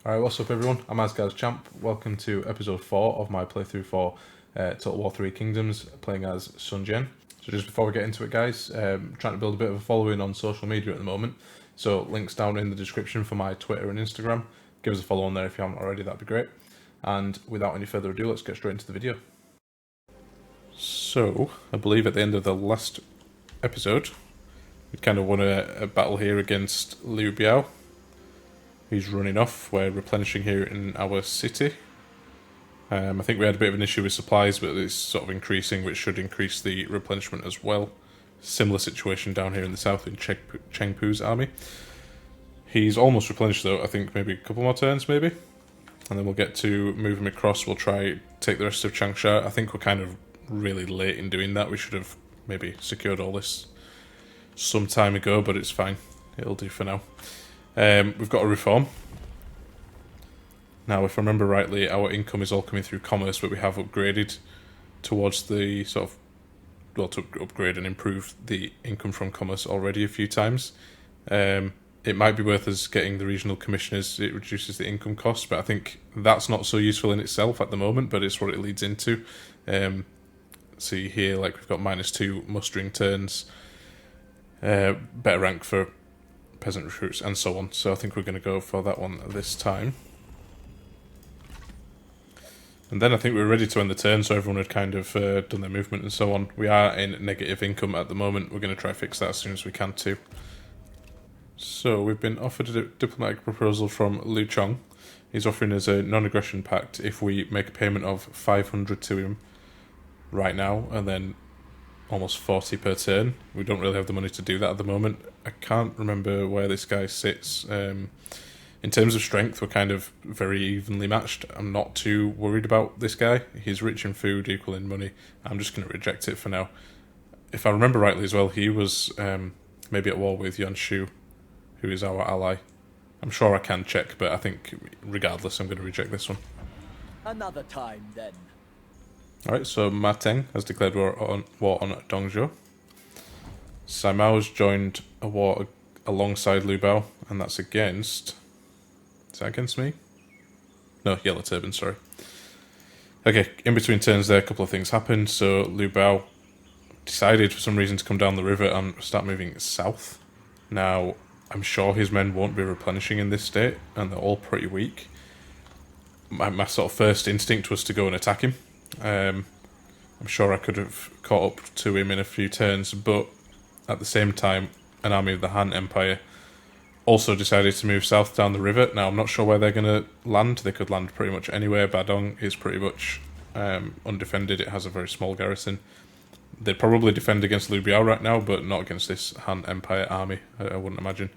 Alright, what's up everyone? I'm AsgardsChamp. Welcome to episode 4 of my playthrough for Total War 3 Kingdoms, playing as Sun Jian. So just before we get into it guys, trying to build a bit of a following on social media at the moment. So links down in the description for my Twitter and Instagram. Give us a follow on there if you haven't already, that'd be great. And without any further ado, let's get straight into the video. So, I believe at the end of the last episode, we kind of won a battle here against Liu Biao. He's running off. We're replenishing here in our city. I think we had a bit of an issue with supplies, but it's sort of increasing, which should increase the replenishment as well. Similar situation down here in the south in Chengpu's army. He's almost replenished though, I think maybe a couple more turns maybe. And then we'll get to move him across. We'll try take the rest of Changsha. I think we're kind of really late in doing that. We should have maybe secured all this some time ago, but it's fine. It'll do for now. We've got a reform. Now, if I remember rightly, our income is all coming through commerce, but we have upgraded towards the sort of, well, to upgrade and improve the income from commerce already a few times. It might be worth us getting the regional commissioners. It reduces the income cost, but I think that's not so useful in itself at the moment, but it's what it leads into. See here, like we've got -2 mustering turns, better rank for peasant recruits and so on, so I think we're going to go for that one this time. And then I think we're ready to end the turn, so everyone had kind of done their movement and so on. We are in negative income at the moment. We're going to try to fix that as soon as we can too. So we've been offered a diplomatic proposal from Liu Chong. He's offering us a non-aggression pact if we make a payment of 500 to him right now, and then almost 40 per turn. We don't really have the money to do that at the moment. I can't remember where this guy sits. In terms of strength, we're kind of very evenly matched. I'm not too worried about this guy. He's rich in food, equal in money. I'm just going to reject it for now. If I remember rightly as well, he was maybe at war with Yuan Shu, who is our ally. I'm sure I can check, but I think regardless, I'm going to reject this one. Another time then. Alright, so Ma Teng has declared war on Dongzhou. Sai Mao's joined a war alongside Liu Biao, and that's against... Is that against me? No, Yellow Turban, sorry. Okay, in between turns there, a couple of things happened. So Liu Biao decided for some reason to come down the river and start moving south. Now, I'm sure his men won't be replenishing in this state, and they're all pretty weak. My sort of first instinct was to go and attack him. I'm sure I could have caught up to him in a few turns, but at the same time, an army of the Han Empire also decided to move south down the river. Now, I'm not sure where they're going to land. They could land pretty much anywhere. Badong is pretty much undefended. It has a very small garrison. They'd probably defend against Liu Biao right now, but not against this Han Empire army, I wouldn't imagine.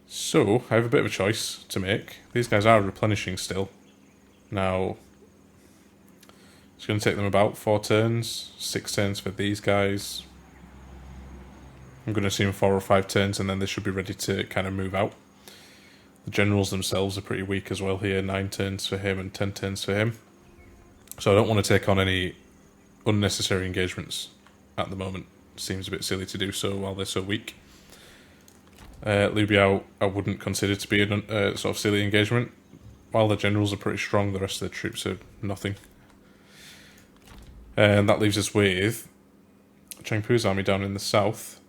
So, I have a bit of a choice to make. These guys are replenishing still. Now, it's going to take them about 4 turns, 6 turns for these guys. I'm going to assume 4 or 5 turns, and then they should be ready to kind of move out. The generals themselves are pretty weak as well here, 9 turns for him and 10 turns for him. So I don't want to take on any unnecessary engagements at the moment. Seems a bit silly to do so while they're so weak. Liu Biao I wouldn't consider to be a sort of silly engagement. While the generals are pretty strong, the rest of the troops are nothing. And that leaves us with Chengpu's army down in the south.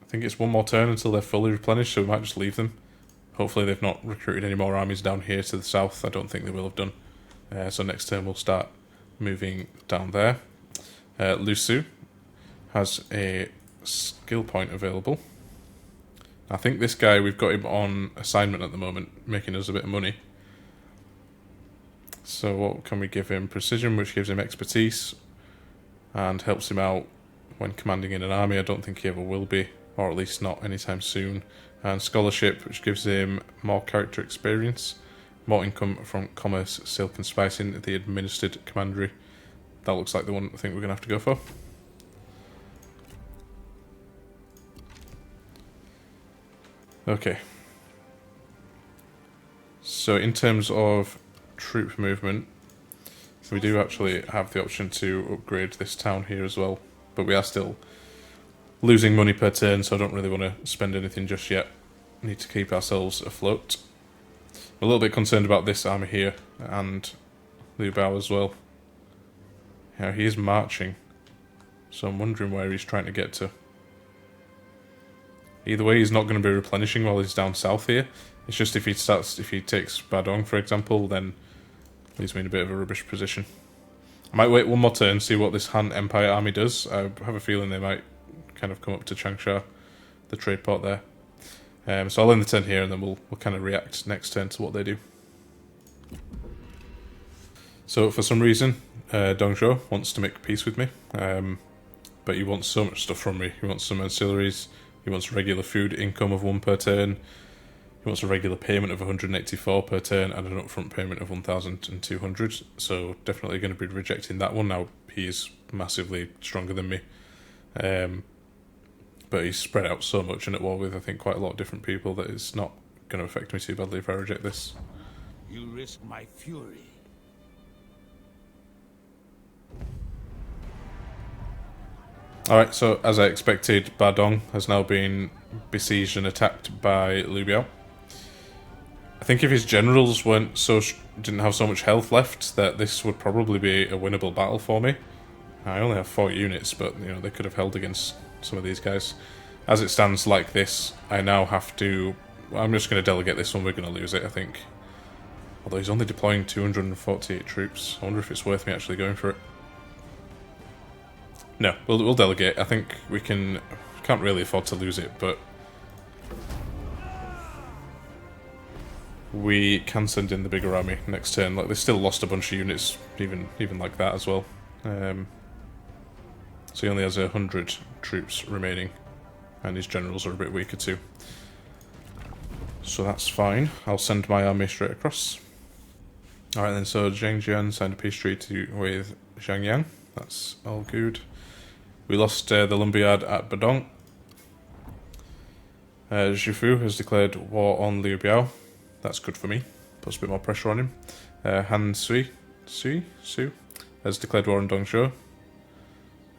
I think it's one more turn until they're fully replenished, so we might just leave them. Hopefully they've not recruited any more armies down here to the south. I don't think they will have done. So next turn we'll start moving down there. Lu Su has a skill point available. I think this guy, we've got him on assignment at the moment, making us a bit of money. So what can we give him? Precision, which gives him expertise and helps him out when commanding in an army. I don't think he ever will be, or at least not anytime soon. And scholarship, which gives him more character experience, more income from commerce, silk and spicing, the administered commandery. That looks like the one I think we're going to have to go for. Okay. So in terms of troop movement, we do actually have the option to upgrade this town here as well, but we are still losing money per turn, so I don't really want to spend anything just yet. Need to keep ourselves afloat. a little bit concerned about this army here, and Liu Bao as well. Yeah, he is marching, so I'm wondering where he's trying to get to. Either way, he's not going to be replenishing while he's down south here. It's just if he takes Badong, for example, then leaves me in a bit of a rubbish position. I might wait one more turn, see what this Han Empire army does. I have a feeling they might kind of come up to Changsha, the trade port there. So I'll end the turn here, and then we'll kind of react next turn to what they do. So for some reason, Dongzhou wants to make peace with me, but he wants so much stuff from me. He wants some ancillaries, he wants regular food income of 1 per turn, he wants a regular payment of 184 per turn, and an upfront payment of 1,200, so definitely going to be rejecting that one. Now, he is massively stronger than me, but he's spread out so much and at war with, I think, quite a lot of different people that it's not going to affect me too badly if I reject this. You risk my fury. Alright, so as I expected, Badong has now been besieged and attacked by Liu Biao. I think if his generals didn't have so much health left, that this would probably be a winnable battle for me. I only have 4 units, but you know, they could have held against some of these guys. As it stands like this, I now have to... I'm just going to delegate this one, we're going to lose it, I think. Although he's only deploying 248 troops. I wonder if it's worth me actually going for it. No, we'll delegate. I think we can't really afford to lose it, but we can send in the bigger army next turn. Like, they still lost a bunch of units, even like that as well. So he only has 100 troops remaining, and his generals are a bit weaker too. So that's fine. I'll send my army straight across. Alright then, so Sun Jian signed a peace treaty with Zhangyang. That's all good. We lost the lumberyard at Badong. Zhifu has declared war on Liu Biao. That's good for me. Puts a bit more pressure on him. Han Sui has declared war on Dongzhou.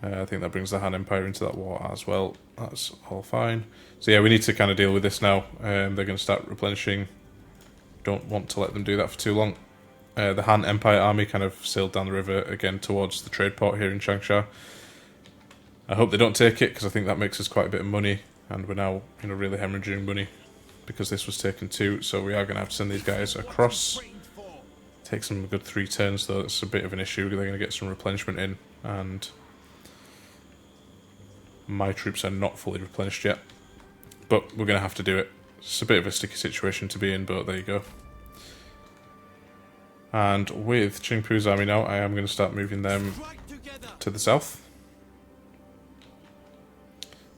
I think that brings the Han Empire into that war as well. That's all fine. So yeah, we need to kind of deal with this now. They're going to start replenishing. Don't want to let them do that for too long. The Han Empire army kind of sailed down the river again towards the trade port here in Changsha. I hope they don't take it, because I think that makes us quite a bit of money, and we're now, you know, really hemorrhaging money because this was taken too. So we are going to have to send these guys across. Takes them a good 3 turns though. It's a bit of an issue. They're going to get some replenishment in, and my troops are not fully replenished yet, but we're going to have to do it. It's a bit of a sticky situation to be in, but there you go. And with Qingpu's army now, I am going to start moving them to the south.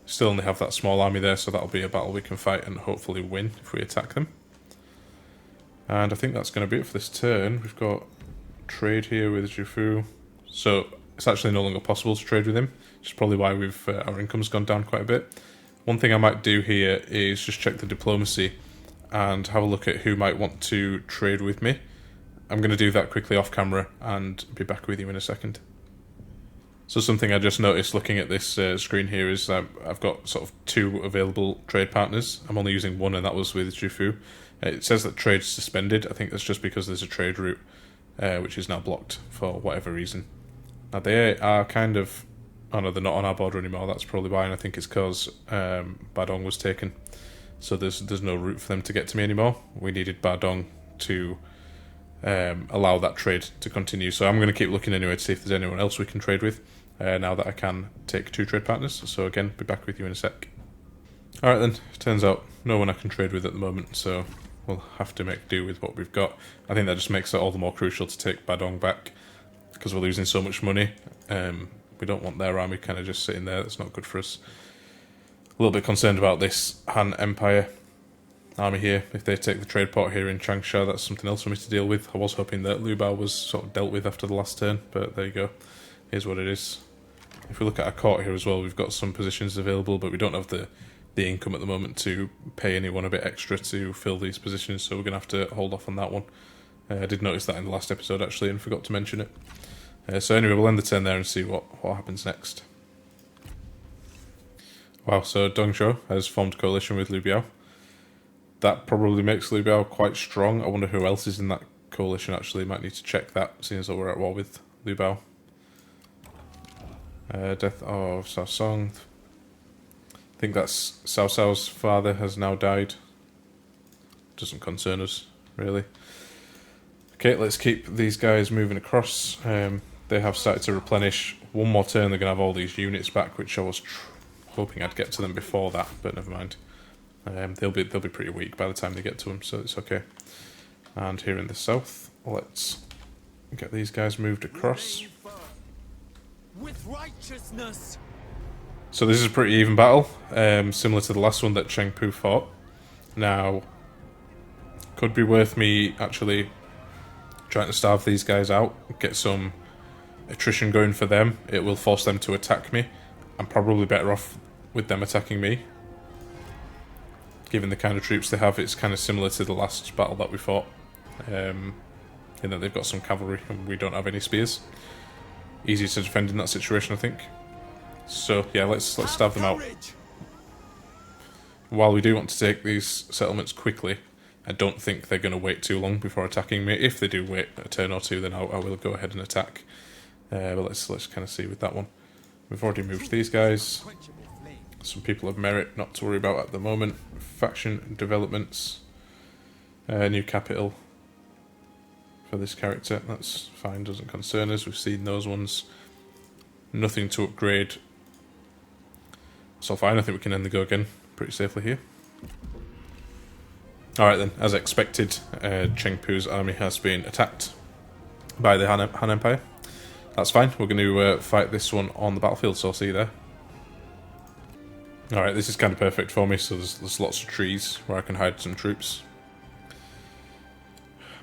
Still only have that small army there, so that'll be a battle we can fight and hopefully win if we attack them. And I think that's going to be it for this turn. We've got trade here with Zhifu, so it's actually no longer possible to trade with him, which is probably why we've our income's gone down quite a bit. One thing I might do here is just check the diplomacy and have a look at who might want to trade with me. I'm going to do that quickly off camera and be back with you in a second. So something I just noticed looking at this screen here is I've got sort of 2 available trade partners. I'm only using 1, and that was with Zhifu. It says that trade's suspended. I think that's just because there's a trade route which is now blocked for whatever reason. Now they are kind of... Oh no, they're not on our border anymore. That's probably why, and I think it's because Badong was taken. So there's no route for them to get to me anymore. We needed Badong to allow that trade to continue. So I'm going to keep looking anyway to see if there's anyone else we can trade with. Now that I can take 2 trade partners. So again, be back with you in a sec. Alright then, turns out no one I can trade with at the moment, so we'll have to make do with what we've got. I think that just makes it all the more crucial to take Badong back, because we're losing so much money. We don't want their army kind of just sitting there. That's not good for us. A little bit concerned about this Han Empire army here. If they take the trade port here in Changsha, that's something else for me to deal with. I was hoping that Liu Bao was sort of dealt with after the last turn, but there you go. Here's what it is. If we look at our court here as well, we've got some positions available, but we don't have the income at the moment to pay anyone a bit extra to fill these positions, so we're going to have to hold off on that one. I did notice that in the last episode actually and forgot to mention it. So anyway, we'll end the turn there and see what happens next. Wow, so Dongzhou has formed a coalition with Liu Biao. that probably makes Liu Biao quite strong. I wonder who else is in that coalition, actually. Might need to check that, seeing as though we're at war with Liu Biao. Death of Cao Song. I think that's Cao Cao's father has now died. Doesn't concern us, really. Okay, let's keep these guys moving across. They have started to replenish. One more turn, they're going to have all these units back, which I was hoping I'd get to them before that, but never mind. They'll be pretty weak by the time they get to them, so it's okay. And here in the south, let's get these guys moved across. With righteousness. So this is a pretty even battle, similar to the last one that Cheng Pu fought. Now, could be worth me actually trying to starve these guys out, get some attrition going for them. It will force them to attack me. I'm probably better off with them attacking me. Given the kind of troops they have, it's kind of similar to the last battle that we fought. In that they've got some cavalry and we don't have any spears. Easy to defend in that situation, I think. So yeah, let's starve them out. While we do want to take these settlements quickly, I don't think they're going to wait too long before attacking me. If they do wait a turn or two, then I will go ahead and attack. But let's kind of see with that one. We've already moved these guys. Some people of merit, not to worry about at the moment. Faction developments. New capital for this character. That's fine, doesn't concern us. We've seen those ones. Nothing to upgrade. So fine, I think we can end the go again pretty safely here. Alright then, as expected, Cheng Pu's army has been attacked by the Han Empire. That's fine, we're going to fight this one on the battlefield, so I'll see you there. Alright, this is kind of perfect for me, so there's lots of trees where I can hide some troops.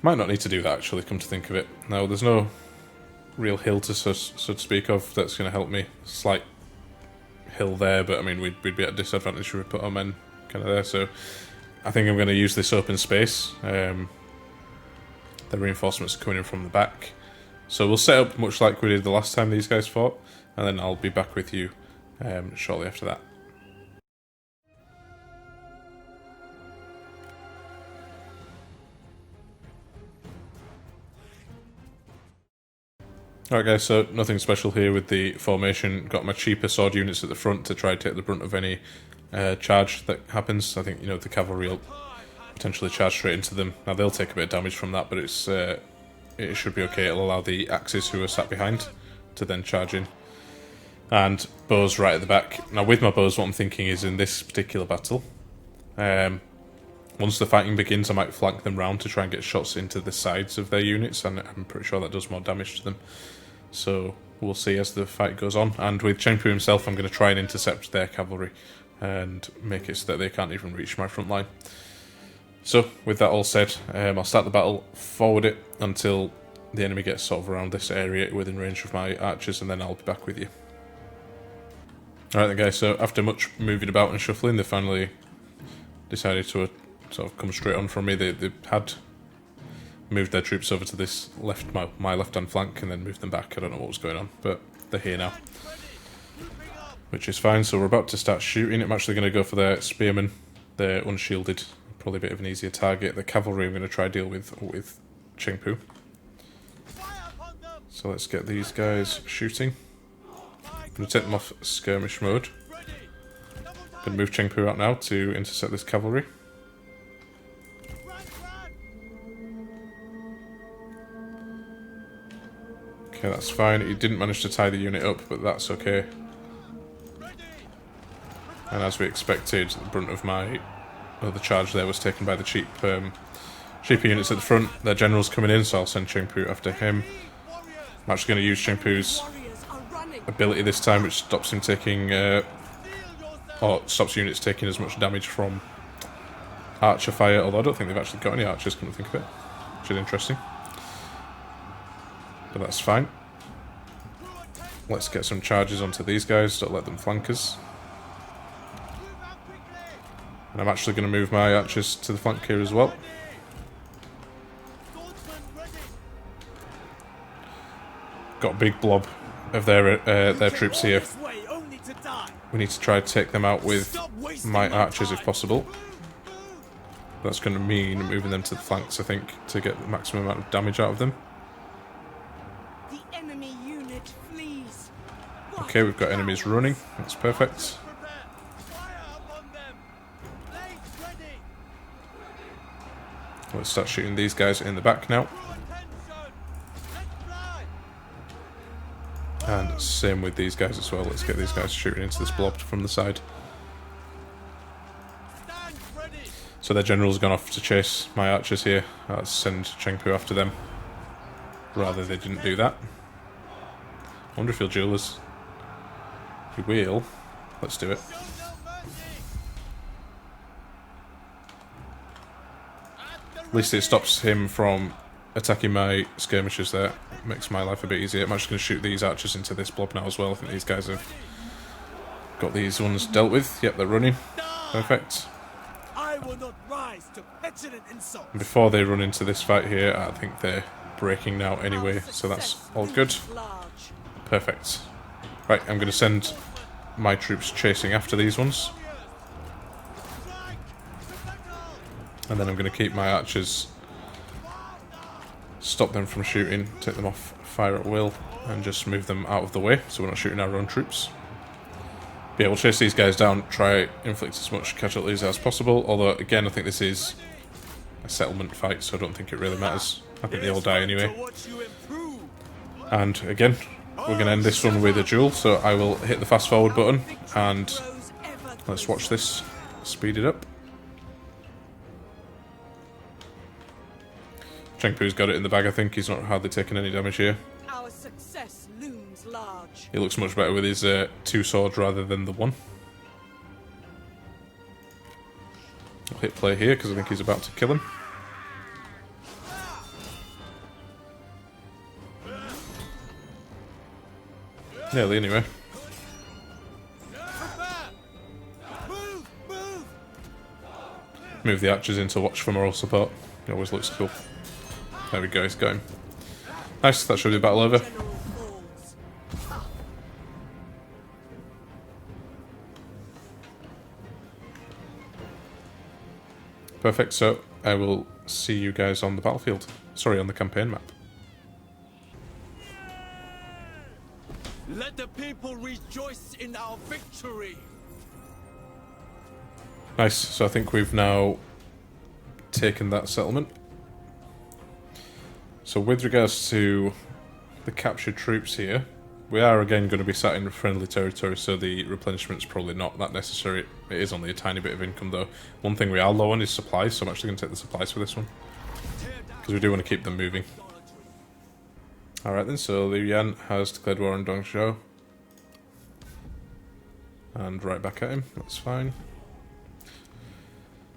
Might not need to do that actually, come to think of it. No, there's no real hill to so to speak of that's going to help me. Slight hill there, but I mean we'd be at a disadvantage if we put our men kind of there, so I think I'm going to use this open space. The reinforcements are coming in from the back. So we'll set up much like we did the last time these guys fought, and then I'll be back with you shortly after that. Alright guys, so nothing special here with the formation. Got my cheaper sword units at the front to try to take the brunt of any charge that happens. I think, you know, the cavalry will potentially charge straight into them. Now they'll take a bit of damage from that, but it should be okay. It'll allow the axes who are sat behind to then charge in. And bows right at the back. Now with my bows, what I'm thinking is in this particular battle, once the fighting begins, I might flank them round to try and get shots into the sides of their units, and I'm pretty sure that does more damage to them. So we'll see as the fight goes on. And with Cheng Pu himself, I'm going to try and intercept their cavalry and make it so that they can't even reach my front line. So with that all said, I'll start the battle, forward it until the enemy gets sort of around this area within range of my archers, and then I'll be back with you. Alright then guys, so after much moving about and shuffling, they finally decided to sort of come straight on from me. They had moved their troops over to this my left-hand flank and then moved them back. I don't know what was going on, but they're here now, which is fine. So we're about to start shooting. I'm actually going to go for their spearmen. They're unshielded, probably a bit of an easier target. The cavalry I'm going to try deal with Cheng Pu. So let's get these guys shooting. I'm going to take them off skirmish mode. I'm going to move Cheng Pu out now to intercept this cavalry. Okay, that's fine. He didn't manage to tie the unit up, but that's okay. And as we expected, the brunt of the charge there was taken by the cheaper units at the front. Their general's coming in, so I'll send Cheng Pu after him. I'm actually going to use Cheng Pu's ability this time, which stops him taking, or stops units taking as much damage from archer fire, although I don't think they've actually got any archers, come to think of it, which is interesting. But that's fine. Let's get some charges onto these guys, don't let them flank us. And I'm actually going to move my archers to the flank here as well. Got a big blob of their troops here. We need to try to take them out with my archers if possible. That's going to mean moving them to the flanks, I think, to get the maximum amount of damage out of them. The enemy unit flees. Okay, we've got enemies running. That's perfect. Let's start shooting these guys in the back now. And same with these guys as well. Let's get these guys shooting into this blob from the side. So their general's gone off to chase my archers here. Let's send Chengpu after them. Rather they didn't do that. I wonder if he'll duel us. He will. Let's do it. At least it stops him from attacking my skirmishers there. It makes my life a bit easier. I'm actually going to shoot these archers into this blob now as well. I think these guys have got these ones dealt with. Yep, they're running. Perfect. I will not rise to petulant insults. And before they run into this fight here, I think they're breaking now anyway, so that's all good. Perfect. Right, I'm going to send my troops chasing after these ones. And then I'm going to keep my archers, stop them from shooting, take them off fire at will, and just move them out of the way so we're not shooting our own troops. But yeah, we'll chase these guys down, try inflict as much casualties as possible, although again I think this is a settlement fight, so I don't think it really matters. I think they all die anyway. And again, we're going to end this one with a duel, so I will hit the fast forward button and let's watch this speed it up. Chengpu's got it in the bag, I think. He's not hardly taking any damage here. Our success looms large. He looks much better with his 2 swords rather than the 1. I'll hit play here because I think he's about to kill him. Nearly anyway. Move the archers in to watch for moral support. It always looks cool. There we go, he's got him. Nice, that should be the battle over. Perfect, so I will see you guys on the battlefield. Sorry, on the campaign map. Let the people rejoice in our victory. Nice, so I think we've now taken that settlement. So with regards to the captured troops here, we are again going to be sat in friendly territory, so the replenishment's probably not that necessary. It is only a tiny bit of income though. One thing we are low on is supplies, so I'm actually going to take the supplies for this one. Because we do want to keep them moving. Alright then, so Liu Yan has declared war on Dongzhou. And right back at him, that's fine.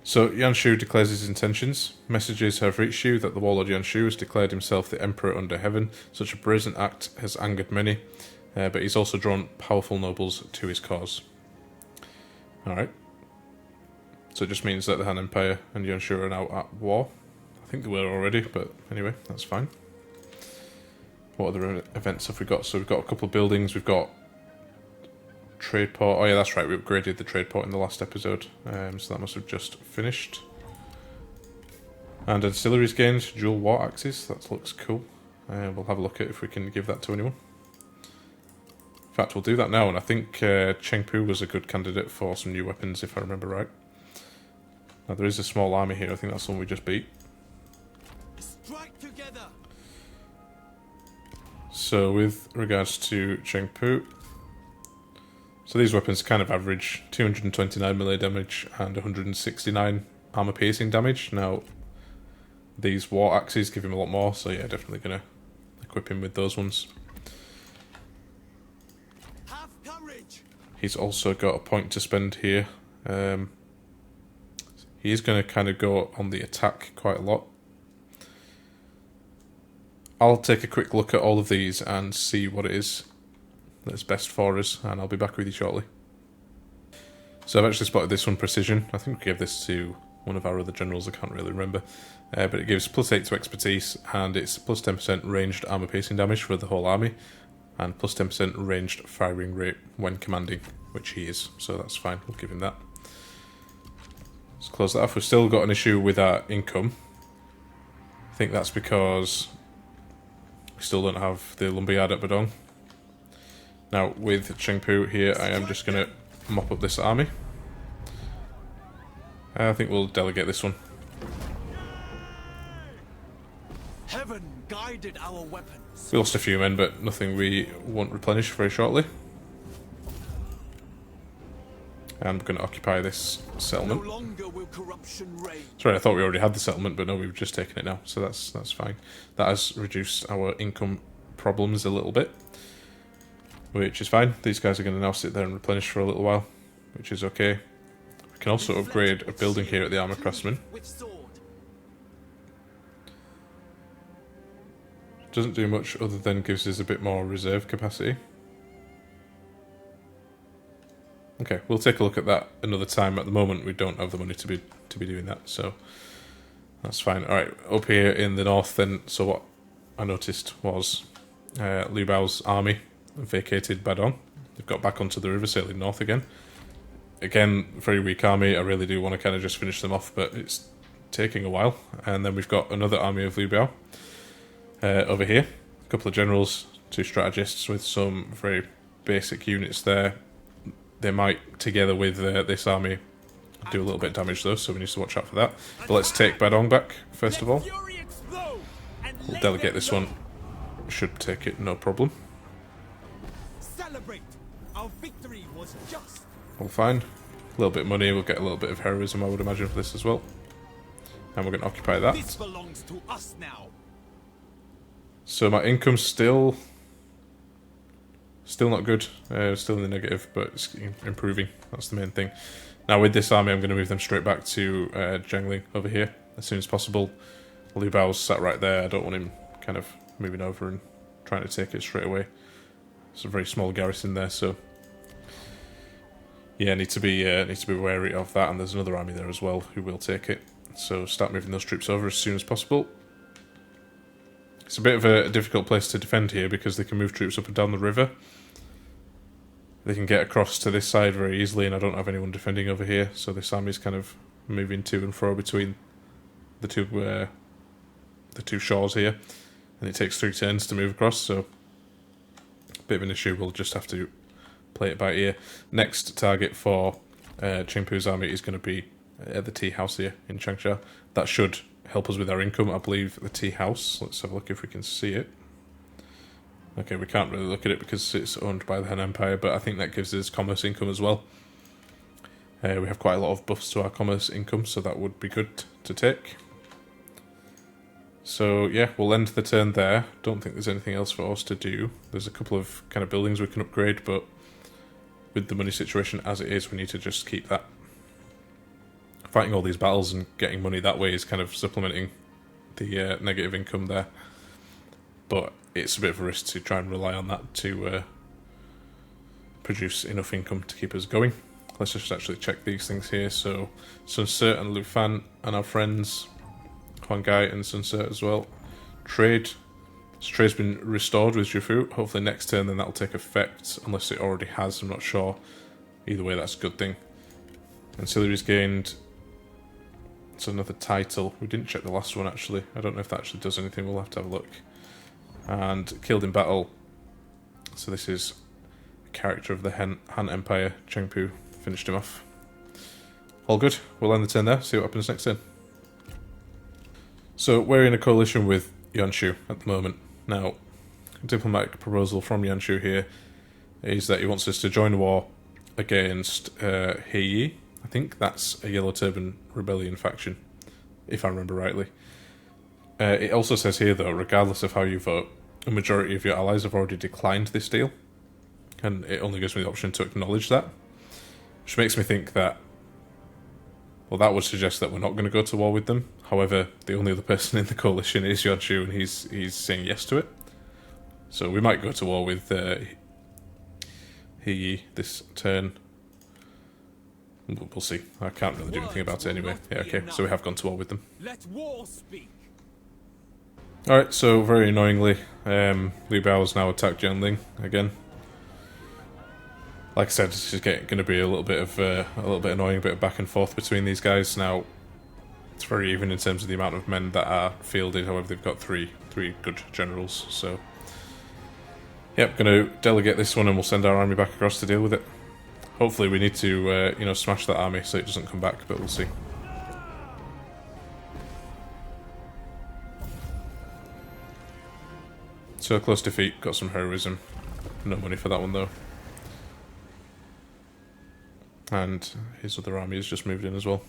So Yanshu declares his intentions. Messages have reached you that the warlord Yanshu has declared himself the emperor under heaven. Such a brazen act has angered many, but he's also drawn powerful nobles to his cause. Alright. So it just means that the Han Empire and Yanshu are now at war. I think they were already, but anyway, that's fine. What other events have we got? So we've got a couple of buildings, we've got trade port. Oh yeah, that's right, we upgraded the trade port in the last episode, so that must have just finished. And ancillaries gained, dual war axes, that looks cool. We'll have a look at if we can give that to anyone. In fact, we'll do that now, and I think Chengpu was a good candidate for some new weapons, if I remember right. Now there is a small army here, I think that's the one we just beat. Strike together. So with regards to Chengpu, so these weapons kind of average 229 melee damage and 169 armor piercing damage. Now, these war axes give him a lot more, so yeah, definitely gonna equip him with those ones. Have courage. He's also got a point to spend here. He is going to kind of go on the attack quite a lot. I'll take a quick look at all of these and see what it is that's best for us, and I'll be back with you shortly. So I've actually spotted this one precision. I think we gave this to one of our other generals, I can't really remember. But it gives +8 to expertise, and it's +10% ranged armor piercing damage for the whole army, and +10% ranged firing rate when commanding, which he is, so that's fine, we'll give him that. Let's close that off. We've still got an issue with our income. I think that's because we still don't have the lumberyard at Badong. Now, with Chengpu here, I am just going to mop up this army. I think we'll delegate this one. Heaven guided our weapons. We lost a few men, but nothing we won't replenish very shortly. And we're going to occupy this settlement. No longer will corruption reign. Sorry, I thought we already had the settlement, but no, we've just taken it now, so that's fine. That has reduced our income problems a little bit, which is fine. These guys are going to now sit there and replenish for a little while, which is okay. We can also upgrade a building here at the Armour Craftsman. Doesn't do much other than gives us a bit more reserve capacity. Okay, we'll take a look at that another time. At the moment, we don't have the money to be doing that, so that's fine. All right, up here in the north, then. So what I noticed was Liu Bao's army vacated Badong. They've got back onto the river, sailing north again. Again, very weak army. I really do want to kind of just finish them off, but it's taking a while. And then we've got another army of Liu Bao over here. A couple of generals, 2 strategists with some very basic units there. They might, together with this army, do a little bit of damage though, so we need to watch out for that. But let's take Badong back, first of all. We'll delegate this one. Should take it, no problem. Celebrate. Our victory was just. All fine. A little bit of money, we'll get a little bit of heroism, I would imagine, for this as well. And we're going to occupy that. This belongs to us now. So my income's still not good, still in the negative, but it's improving. That's the main thing. Now with this army, I'm going to move them straight back to Jiangling over here as soon as possible. Liu Bao's sat right there. I don't want him kind of moving over and trying to take it straight away. It's a very small garrison there, so yeah, need to be wary of that. And there's another army there as well who will take it. So start moving those troops over as soon as possible. It's a bit of a difficult place to defend here because they can move troops up and down the river. They can get across to this side very easily, and I don't have anyone defending over here, so this army's kind of moving to and fro between the two shores here, and it takes 3 turns to move across, so a bit of an issue. We'll just have to play it by ear. Next target for Chengpu's army is going to be at the tea house here in Changsha. That should help us with our income, I believe. The tea house, let's have a look if we can see it. Okay, we can't really look at it because it's owned by the Han Empire, but I think that gives us commerce income as well. We have quite a lot of buffs to our commerce income, so that would be good to take. So yeah, we'll end the turn there. Don't think there's anything else for us to do. There's a couple of kind of buildings we can upgrade, but with the money situation as it is, we need to just keep that. Fighting all these battles and getting money that way is kind of supplementing the negative income there. But it's a bit of a risk to try and rely on that to produce enough income to keep us going. Let's just actually check these things here. So Sun Ce and Lu Fan and our friends Huang Gai and Sun Ce as well. Trade. This trade's been restored with Zhifu. Hopefully next turn then that'll take effect, unless it already has, I'm not sure. Either way, that's a good thing. Ancillaries gained. It's another title. We didn't check the last one actually. I don't know if that actually does anything. We'll have to have a look. And killed in battle. So this is a character of the Han Empire. Chengpu finished him off. All good. We'll end the turn there. See what happens next turn. So we're in a coalition with Yanshu at the moment. Now, a diplomatic proposal from Yanshu here is that he wants us to join a war against He Yi. I think that's a Yellow Turban Rebellion faction, if I remember rightly. It also says here, though, regardless of how you vote, a majority of your allies have already declined this deal, and it only gives me the option to acknowledge that, which makes me think that, well, that would suggest that we're not going to go to war with them. However, the only other person in the coalition is Yanshu, and he's saying yes to it. So we might go to war with He Yi this turn. We'll see. I can't really do anything about it anyway. Yeah, okay, so we have gone to war with them. Let war speak. Alright, so very annoyingly, Liu Bao has now attacked Jiangling again. Like I said, this is going to be a little bit annoying, a bit of back and forth between these guys. Now, it's very even in terms of the amount of men that are fielded. However, they've got three good generals. So, yep, going to delegate this one, and we'll send our army back across to deal with it. Hopefully, we need to you know, smash that army so it doesn't come back, but we'll see. So close defeat, got some heroism. No money for that one though. And his other army has just moved in as well.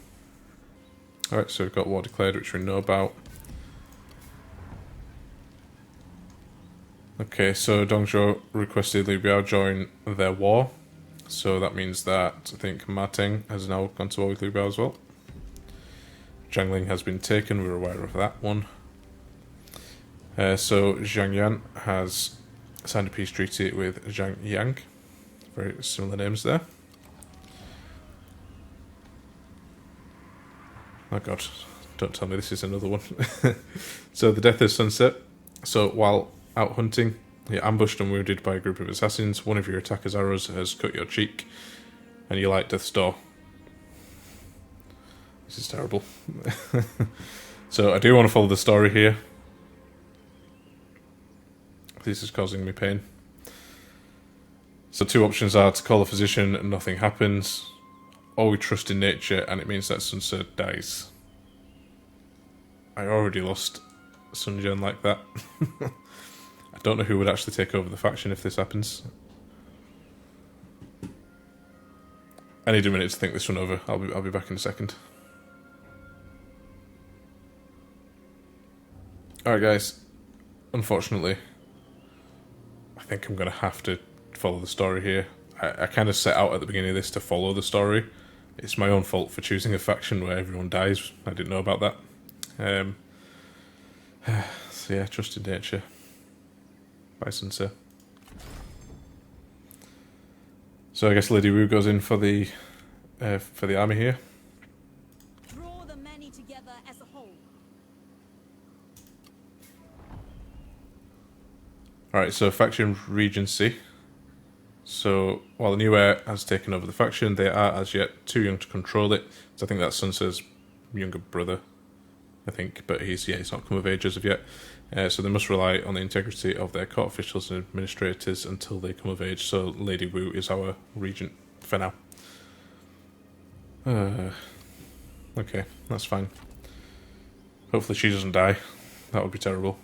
Alright, so we've got war declared, which we know about. Okay, so Dongzhou requested Liu Biao join their war. So that means that I think Ma Teng has now gone to war with Liu Biao as well. Jiangling has been taken, we're aware of that one. So Zhang Yan has signed a peace treaty with Zhang Yang. Very similar names there. Oh god, don't tell me this is another one. So the death of Sunset. So while out hunting, you're ambushed and wounded by a group of assassins. One of your attacker's arrows has cut your cheek, and you light death's door. This is terrible. So I do want to follow the story here. This is causing me pain. So two options are to call a physician and nothing happens, or we trust in nature and it means that Sun Tzu dies. I already lost Sun Jian like that. I don't know who would actually take over the faction if this happens. I need a minute to think this one over. I'll be back in a second. Alright guys, unfortunately I think I'm going to have to follow the story here. I kind of set out at the beginning of this to follow the story. It's my own fault for choosing a faction where everyone dies. I didn't know about that. So yeah, trust in nature. Bye, Sun Tzu. So I guess Lady Wu goes in for the army here. Draw the many together as a whole. Alright, so faction regency. So while the new heir has taken over the faction, they are as yet too young to control it. So I think that's Sun Tzu's younger brother, I think, but he's not come of age as of yet. So they must rely on the integrity of their court officials and administrators until they come of age. So Lady Wu is our regent for now. Okay, that's fine. Hopefully she doesn't die. That would be terrible.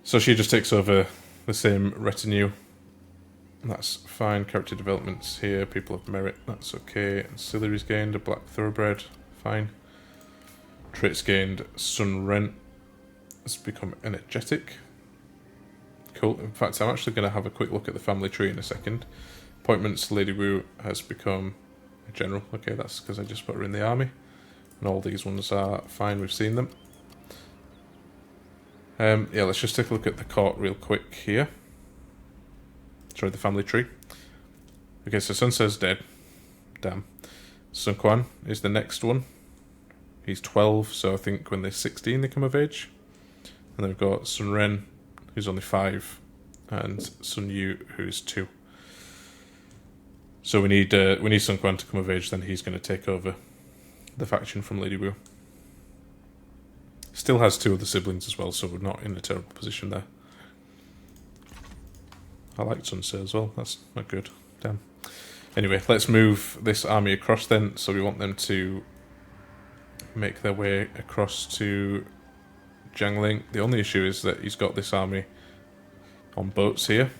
So she just takes over the same retinue. That's fine. Character developments here. People of merit. That's okay. Ancillaries gained. A black thoroughbred. Fine. Traits gained. Sun Ren has become energetic. Cool. In fact, I'm actually going to have a quick look at the family tree in a second. Appointments. Lady Wu has become a general. Okay, that's because I just put her in the army. And all these ones are fine. We've seen them. Yeah, let's just take a look at the court real quick here. Sorry, the family tree. Okay, so Sun Tzu's dead. Damn. Sun Quan is the next one. He's 12, so I think when they're 16 they come of age. And then we've got Sun Ren, who's only 5, and Sun Yu, who's 2. So we need Sun Quan to come of age, then he's going to take over the faction from Lady Wu. Still has 2 other siblings as well, so we're not in a terrible position there. I like Sun Tzu as well, that's not good. Damn. Anyway, let's move this army across then. So we want them to make their way across to Jiangling. The only issue is that he's got this army on boats here.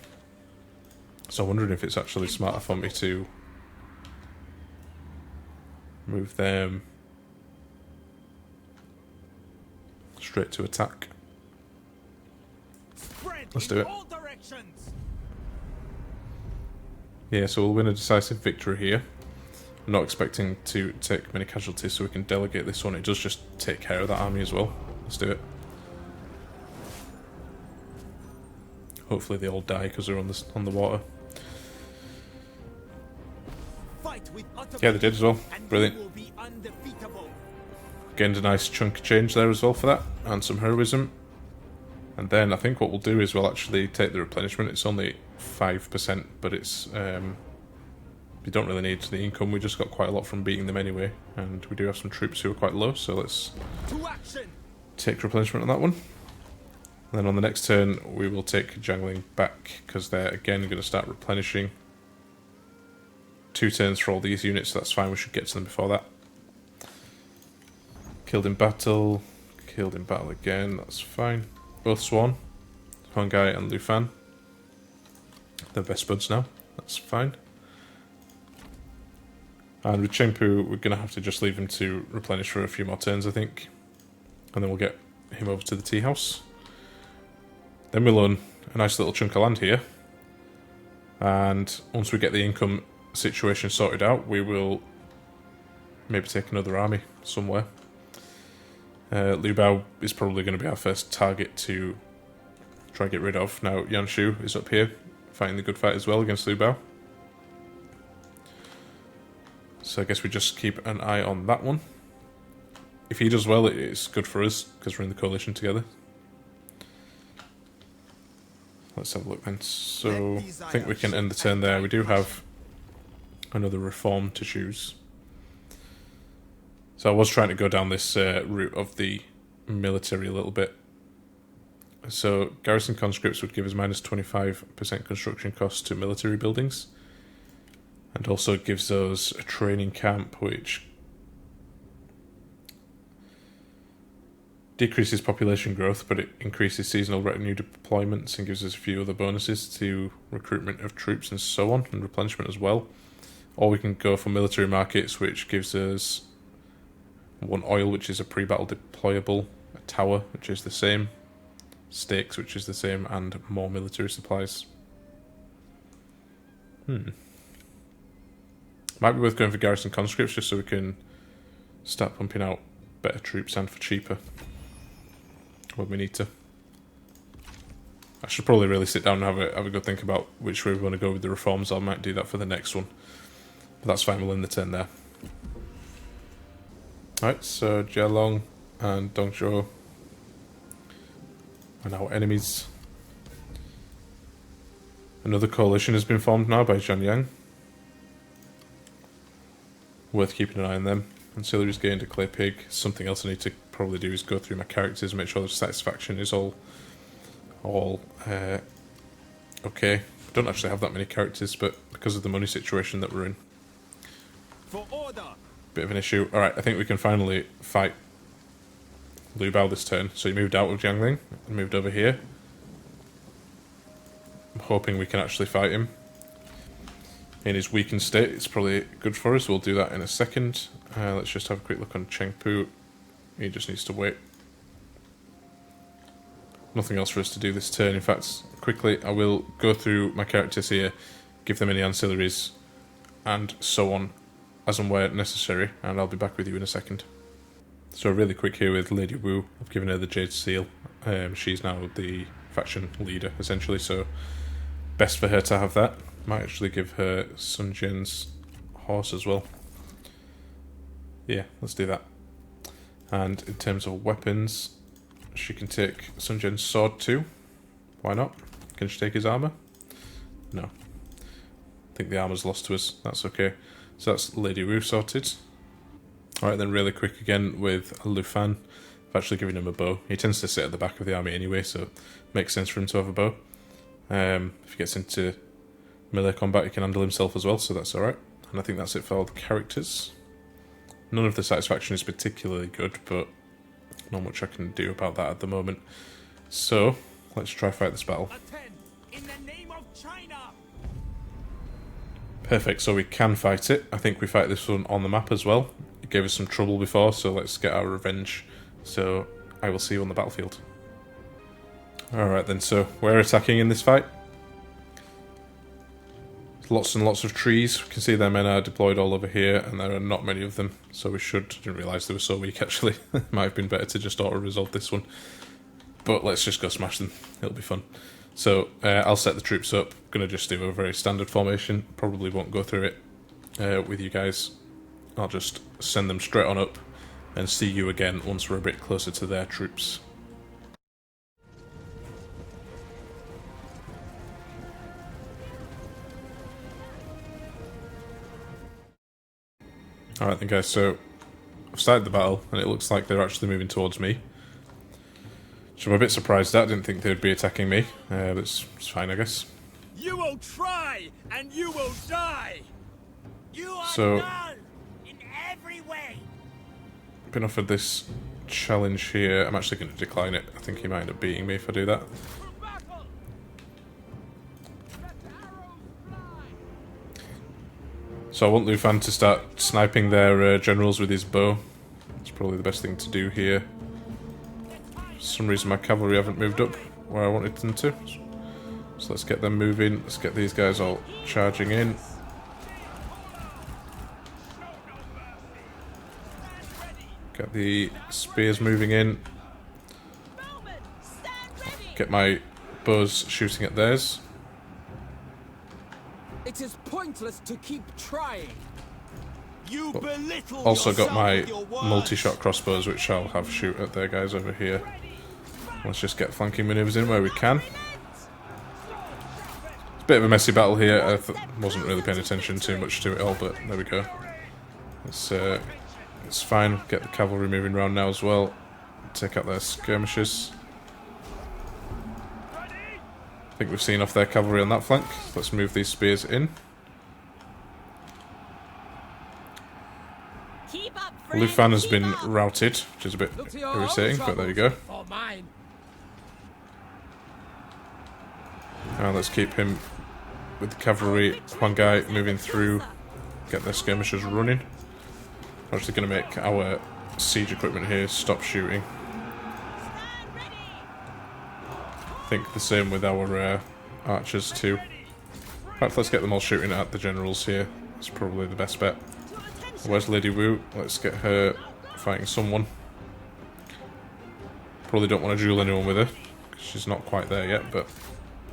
So I'm wondering if it's actually smarter for me to move them straight to attack. Let's do it. Yeah, so we'll win a decisive victory here. I'm not expecting to take many casualties, so we can delegate this one. It does just take care of that army as well. Let's do it. Hopefully they all die because they're on the water. Yeah, they did as well. Brilliant. Gained a nice chunk of change there as well for that, and some heroism. And then I think what we'll do is we'll actually take the replenishment. It's only 5%, but it's we don't really need the income. We just got quite a lot from beating them anyway, and we do have some troops who are quite low, so let's take replenishment on that one. And then on the next turn we will take Jiangling back, because they're again going to start replenishing. 2 turns for all these units, so that's fine. We should get to them before that. Killed in battle again, that's fine. Both Swan, Hongai and Lufan. They're best buds now, that's fine. And with Chengpu, we're going to have to just leave him to replenish for a few more turns, I think. And then we'll get him over to the tea house. Then we'll own a nice little chunk of land here. And once we get the income situation sorted out, we will maybe take another army somewhere. Liu Bao is probably going to be our first target to try and get rid of. Now Yanshu is up here fighting the good fight as well against Liu Bao. So I guess we just keep an eye on that one. If he does well, it's good for us because we're in the coalition together. Let's have a look then. So I think we can end the turn there. We do have another reform to choose. So I was trying to go down this route of the military a little bit. So garrison conscripts would give us minus 25% construction costs to military buildings. And also gives us a training camp which decreases population growth, but it increases seasonal retinue deployments and gives us a few other bonuses to recruitment of troops and so on, and replenishment as well. Or we can go for military markets, which gives us 1 oil, which is a pre-battle deployable, a tower, which is the same, stakes, which is the same, and more military supplies. Might be worth going for garrison conscripts just so we can start pumping out better troops and for cheaper when we need to. I should probably really sit down and have a good think about which way we want to go with the reforms. I might do that for the next one. But that's fine, we'll end the turn there. Alright, so Jialong and Dongzhou are now enemies. Another coalition has been formed now by Zhanyang. Worth keeping an eye on them. Ancillaries gained a clay pig. Something else I need to probably do is go through my characters and make sure the satisfaction is all okay. I don't actually have that many characters, but because of the money situation that we're in, For order. bit of an issue. Alright, I think we can finally fight Liu Bao this turn. So he moved out of Jiangling and moved over here. I'm hoping we can actually fight him. In his weakened state, it's probably good for us. We'll do that in a second. Let's just have a quick look on Chengpu. He just needs to wait. Nothing else for us to do this turn. In fact, quickly, I will go through my characters here, give them any ancillaries, and so on, as and where necessary, and I'll be back with you in a second. So really quick here with Lady Wu. I've given her the Jade Seal. She's now the faction leader, essentially, so best for her to have that. Might actually give her Sun Jian's horse as well. Yeah, let's do that. And in terms of weapons, she can take Sun Jian's sword too. Why not? Can she take his armour? No. I think the armour's lost to us. That's okay. So that's Lady Wu sorted. Alright, then really quick again with Lu Fan. I've actually given him a bow. He tends to sit at the back of the army anyway, so it makes sense for him to have a bow. If he gets into melee combat, he can handle himself as well, so that's alright. And I think that's it for all the characters. None of the satisfaction is particularly good, but not much I can do about that at the moment. So, let's try fight this battle. Attend in the name of China. Perfect, so we can fight it. I think we fight this one on the map as well. It gave us some trouble before, so let's get our revenge. So, I will see you on the battlefield. Alright then, so we're attacking in this fight. Lots and lots of trees. We can see their men are deployed all over here, and there are not many of them, so we should... Didn't realise they were so weak, actually. Might have been better to just auto-resolve this one. But let's just go smash them. It'll be fun. So, I'll set the troops up. Gonna just do a very standard formation. Probably won't go through it with you guys. I'll just send them straight on up, and see you again once we're a bit closer to their troops. Alright then guys, so I've started the battle and it looks like they're actually moving towards me. Which I'm a bit surprised at, I didn't think they'd be attacking me, but it's fine I guess. You will try, and you will die. You are So- null in every way. Been offered this challenge here. I'm actually going to decline it. I think he might end up beating me if I do that. So I want Lu Fan to start sniping their generals with his bow. It's probably the best thing to do here. For some reason my cavalry haven't moved up where I wanted them to. So let's get them moving. Let's get these guys all charging in. Get the spears moving in. Get my bows shooting at theirs. It is pointless to keep trying. You belittle Also got yourself my with your words. multi-shot crossbows, which I'll have shoot at their guys over here. Let's just get flanking maneuvers in where we can. It's a bit of a messy battle here. I wasn't really paying attention too much to it all, but there we go. It's fine. Get the cavalry moving around now as well. Take out their skirmishers. I think we've seen off their cavalry on that flank. Let's move these spears in. Keep up, Lu friend, Fan has keep been up. routed, which is a bit Look to your own irritating, but there you go. troubles, or mine. Now let's keep him with the cavalry. One guy moving through, get their skirmishers running. I'm actually going to make our siege equipment here stop shooting. I think the same with our archers too. In fact, let's get them all shooting at the generals here. That's probably the best bet. Where's Lady Wu? Let's get her fighting someone. Probably don't want to duel anyone with her, because she's not quite there yet, but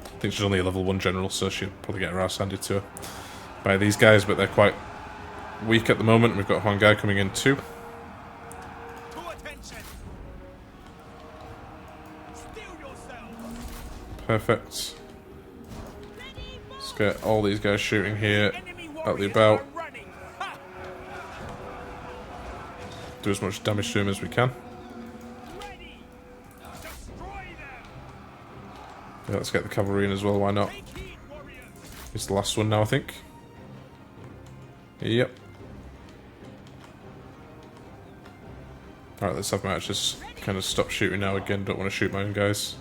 I think she's only a level 1 general, so she'll probably get her ass handed to her by these guys, but they're quite weak at the moment. We've got one guy coming in too. Full attention. Steel yourself. Perfect. Let's get all these guys shooting here Enemy at the warriors about. are running. Ha! Do as much damage to him as we can. Ready. Destroy them. Yeah, let's get the cavalry in as well, why not? Take heed, warriors. It's the last one now, I think. Yep. Alright, let's have my archers kind of stop shooting now again. Don't want to shoot my own guys.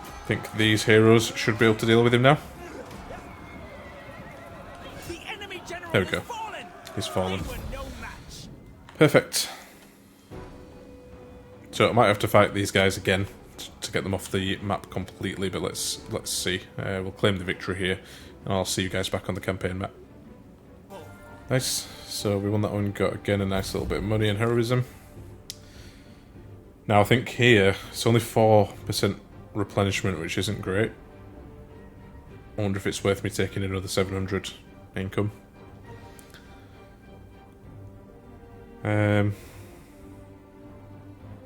I think these heroes should be able to deal with him now. The enemy general There we has go. fallen. He's fallen. They were no match. Perfect. So I might have to fight these guys again to get them off the map completely, but let's see. We'll claim the victory here, and I'll see you guys back on the campaign map. Nice. So we won that one, got again a nice little bit of money and heroism. Now I think here it's only 4% replenishment, which isn't great. I wonder if it's worth me taking another 700 income.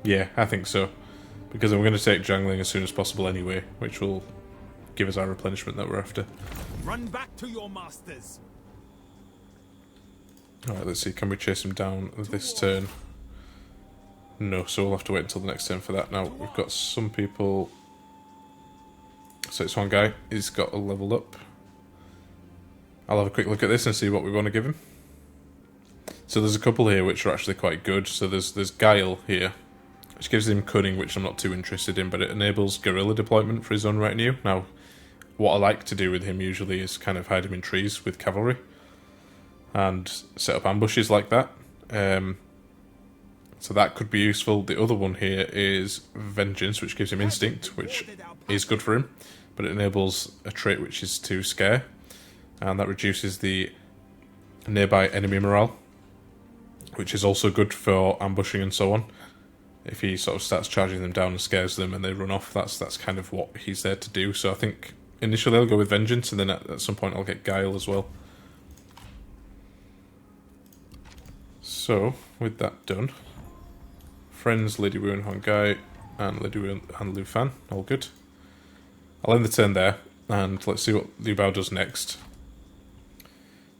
Yeah, I think so. Because I'm going to take jungling as soon as possible anyway, which will give us our replenishment that we're after. Run back to your masters. Alright, let's see, can we chase him down this turn? No, so we'll have to wait until the next turn for that. Now, we've got some people... So it's one guy, he's got a level up. I'll have a quick look at this and see what we want to give him. So there's a couple here which are actually quite good. So there's Guile here, which gives him cunning, which I'm not too interested in, but it enables guerrilla deployment for his own retinue. Now, what I like to do with him usually is kind of hide him in trees with cavalry and set up ambushes like that. So that could be useful. The other one here is Vengeance, which gives him Instinct, which is good for him, but it enables a trait which is to scare, and that reduces the nearby enemy morale, which is also good for ambushing and so on. If he sort of starts charging them down and scares them and they run off, that's kind of what he's there to do. So I think initially I'll go with Vengeance, and then at some point I'll get Guile as well. So, with that done, friends, Lady Wu and Hongai, and Lady Wu and Lu Fan, all good. I'll end the turn there, and let's see what Liu Bao does next.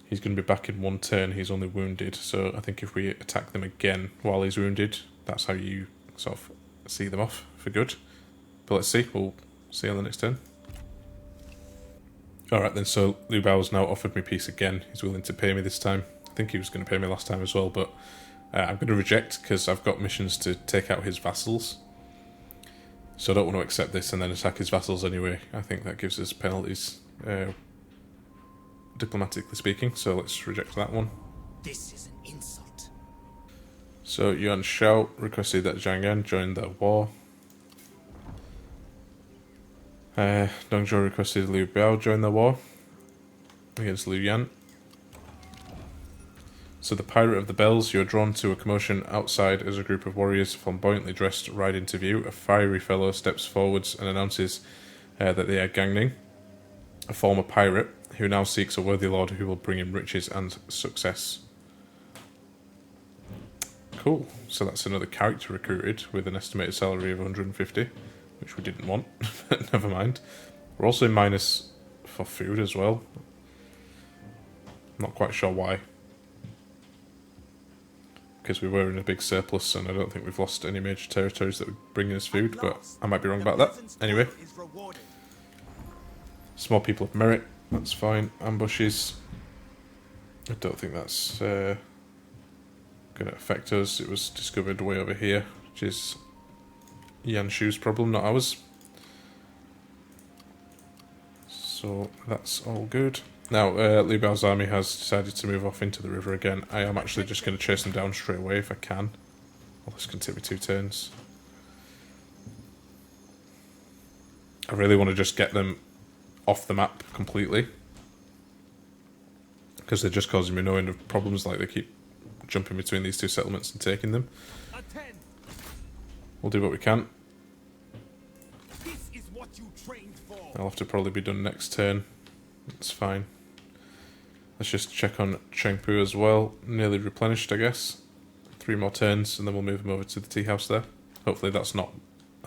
He's going to be back in one turn. He's only wounded, so I think if we attack them again while he's wounded, that's how you sort of see them off for good. But let's see. We'll see on the next turn. Alright then, so Liu Bao's now offered me peace again. He's willing to pay me this time. I think he was going to pay me last time as well, but I'm going to reject because I've got missions to take out his vassals. So I don't want to accept this and then attack his vassals anyway. I think that gives us penalties, diplomatically speaking, so let's reject that one. This is an insult. So Yuan Shao requested that Zhang Yan join the war. Dong Zhuo requested Liu Biao join the war against Liu Yan. So the Pirate of the Bells, you are drawn to a commotion outside as a group of warriors flamboyantly dressed ride into view. A fiery fellow steps forwards and announces that they are Gang Ning, a former pirate who now seeks a worthy lord who will bring him riches and success. Cool, so that's another character recruited with an estimated salary of 150, which we didn't want, but never mind. We're also minus for food as well. Not quite sure why. Because we were in a big surplus and I don't think we've lost any major territories that would bring us food, but I might be wrong about that. Anyway. Small people of merit, that's fine. Ambushes. I don't think that's going to affect us. It was discovered way over here, which is Yan Shu's problem, not ours. So that's all good. Now, Liu Bao's army has decided to move off into the river again. I am actually just going to chase them down straight away if I can. Well, this can take me 2 turns. I really want to just get them off the map completely. Because they're just causing me no end of problems, like they keep jumping between these 2 settlements and taking them. We'll do what we can. This is what you trained for. I'll have to probably be done next turn. That's fine. Let's just check on Chengpu as well. Nearly replenished, I guess. 3 more turns, and then we'll move him over to the tea house there. Hopefully that's not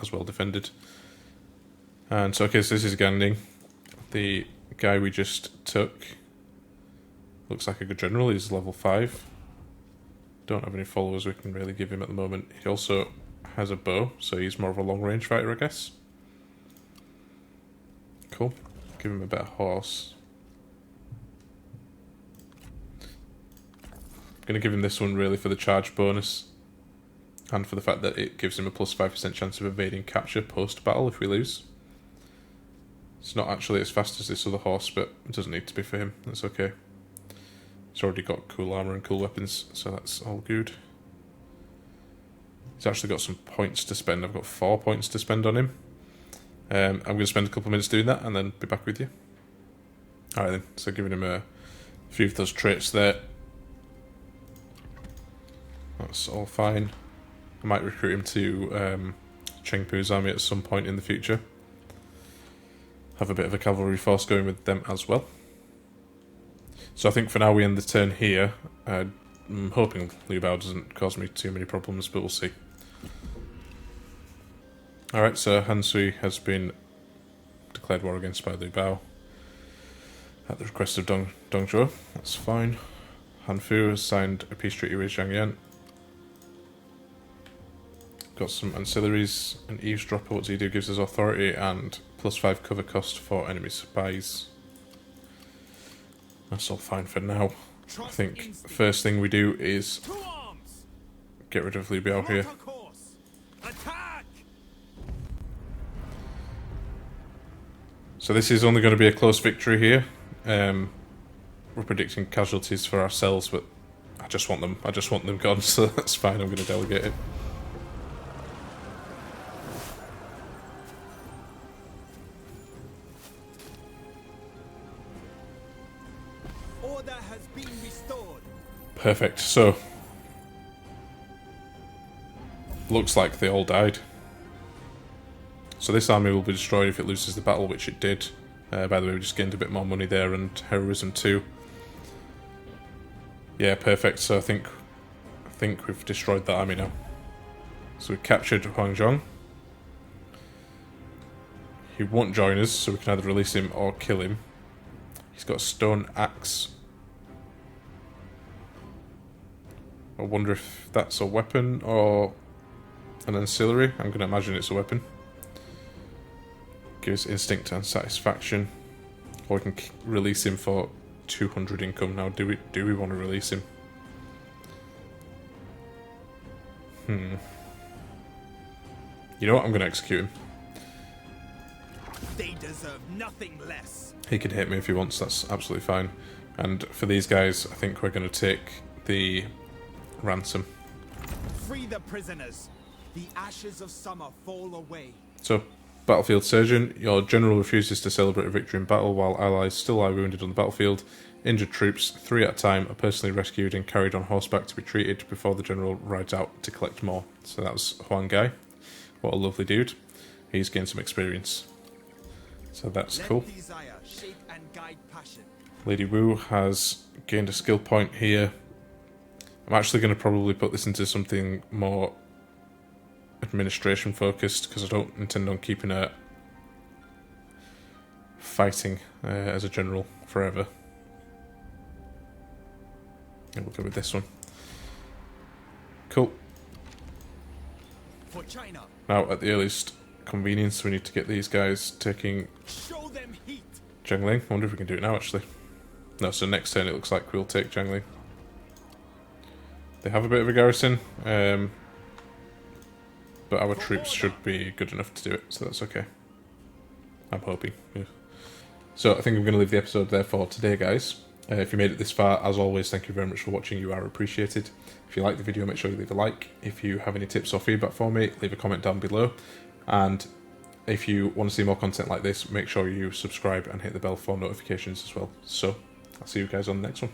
as well defended. And so, okay, so this is Gan Ning. The guy we just took looks like a good general. He's level 5. Don't have any followers we can really give him at the moment. He also has a bow, so he's more of a long-range fighter, I guess. Cool. Give him a better horse. I'm going to give him this one really for the charge bonus and for the fact that it gives him a plus 5% chance of evading capture post-battle if we lose. It's not actually as fast as this other horse, but it doesn't need to be for him. That's okay. He's already got cool armour and cool weapons, so that's all good. He's actually got some points to spend. I've got 4 points to spend on him. I'm going to spend a couple of minutes doing that and then be back with you. Alright then, so giving him a few of those traits there. That's all fine. I might recruit him to Chengpu's army at some point in the future. Have a bit of a cavalry force going with them as well. So I think for now we end the turn here. I'm hoping Liu Bao doesn't cause me too many problems, but we'll see. Alright, so Han Sui has been declared war against by Liu Bao at the request of Dong Zhuo. That's fine. Han Fu has signed a peace treaty with Zhang Yan. Got some ancillaries. An eavesdropper, what does he do? Gives us authority and plus 5 cover cost for enemy spies. That's all fine for now. I think the first thing we do is get rid of Liu Biao here. So this is only going to be a close victory here. We're predicting casualties for ourselves, but I just want them gone, so that's fine. I'm going to delegate it. Order has been restored. Perfect. So looks like they all died. So this army will be destroyed if it loses the battle, which it did. By the way, we just gained a bit more money there and heroism too. Yeah, perfect. So I think we've destroyed that army now. So we captured Huang Zhong. He won't join us, so we can either release him or kill him. He's got a stone axe. I wonder if that's a weapon or an ancillary. I'm going to imagine it's a weapon. Gives instinct and satisfaction. Or we can release him for 200 income. Now, do we want to release him? You know what? I'm going to execute him. They deserve nothing less. He can hit me if he wants. That's absolutely fine. And for these guys, I think we're going to take the ransom. Free the prisoners. The ashes of summer fall away. So, Battlefield Surgeon, your general refuses to celebrate a victory in battle while allies still lie wounded on the battlefield. Injured troops, 3 at a time, are personally rescued and carried on horseback to be treated before the general rides out to collect more. So that was Huang Gai. What a lovely dude. He's gained some experience. So that's cool. Let desire shape and guide passion. Lady Wu has gained a skill point here. I'm actually going to probably put this into something more administration focused because I don't intend on keeping her fighting as a general forever. And we'll go with this one. Cool. For China. Now, at the earliest convenience, we need to get these guys taking Show them heat. Jiangling. I wonder if we can do it now, actually. No, so next turn it looks like we'll take Jiangling. They have a bit of a garrison, but our troops should be good enough to do it, so that's okay. I'm hoping. Yeah. So I think I'm going to leave the episode there for today, guys. If you made it this far, as always, thank you very much for watching. You are appreciated. If you like the video, make sure you leave a like. If you have any tips or feedback for me, leave a comment down below. And if you want to see more content like this, make sure you subscribe and hit the bell for notifications as well. So, I'll see you guys on the next one.